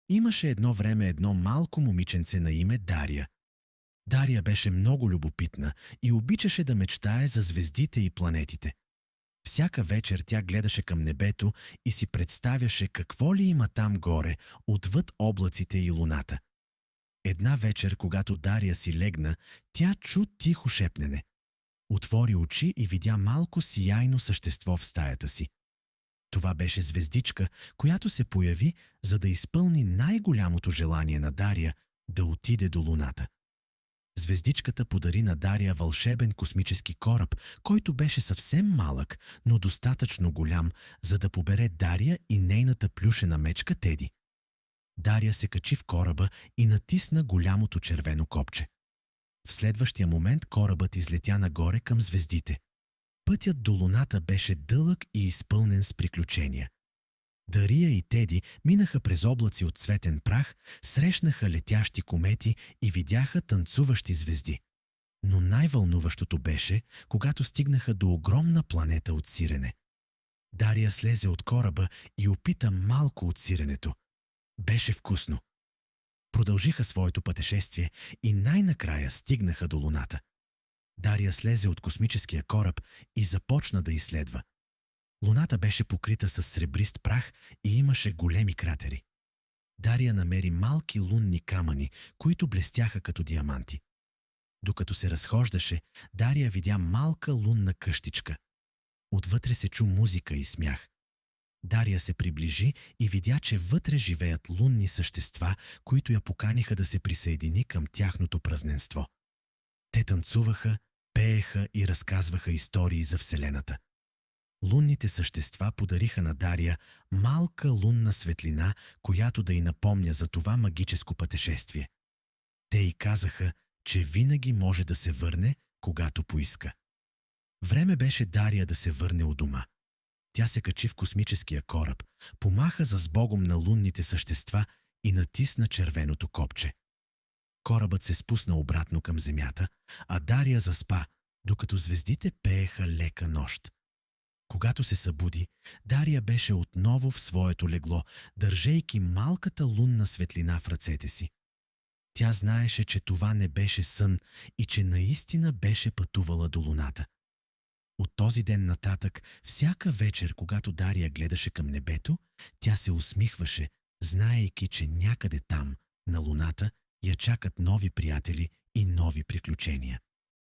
Имаше едно време едно малко момиченце на име Дария. Дария беше много любопитна и обичаше да мечтае за звездите и планетите. Всяка вечер тя гледаше към небето и си представяше какво ли има там горе, отвъд облаците и луната. Една вечер, когато Дария си легна, тя чу тихо шепнене. Отвори очи и видя малко сияйно същество в стаята си. Това беше звездичка, която се появи, за да изпълни най-голямото желание на Дария – да отиде до луната. Звездичката подари на Дария вълшебен космически кораб, който беше съвсем малък, но достатъчно голям, за да побере Дария и нейната плюшена мечка Теди. Дария се качи в кораба и натисна голямото червено копче. В следващия момент корабът излетя нагоре към звездите. Пътят до луната беше дълъг и изпълнен с приключения. Дария и Теди минаха през облаци от цветен прах, срещнаха летящи комети и видяха танцуващи звезди. Но най-вълнуващото беше, когато стигнаха до огромна планета от сирене. Дария слезе от кораба и опита малко от сиренето. Беше вкусно. Продължиха своето пътешествие и най-накрая стигнаха до луната. Дария слезе от космическия кораб и започна да изследва. Луната беше покрита с сребрист прах и имаше големи кратери. Дария намери малки лунни камъни, които блестяха като диаманти. Докато се разхождаше, Дария видя малка лунна къщичка. Отвътре се чу музика и смях. Дария се приближи и видя, че вътре живеят лунни същества, които я поканиха да се присъедини към тяхното празненство. Те танцуваха, пееха и разказваха истории за Вселената. Лунните същества подариха на Дария малка лунна светлина, която да й напомня за това магическо пътешествие. Те й казаха, че винаги може да се върне, когато поиска. Време беше Дария да се върне у дома. Тя се качи в космическия кораб, помаха за сбогом на лунните същества и натисна червеното копче. Корабът се спусна обратно към земята, а Дария заспа, докато звездите пееха лека нощ. Когато се събуди, Дария беше отново в своето легло, държейки малката лунна светлина в ръцете си. Тя знаеше, че това не беше сън и че наистина беше пътувала до луната. От този ден нататък, всяка вечер, когато Дария гледаше към небето, тя се усмихваше, знаейки, че някъде там, на луната, я чакат нови приятели и нови приключения.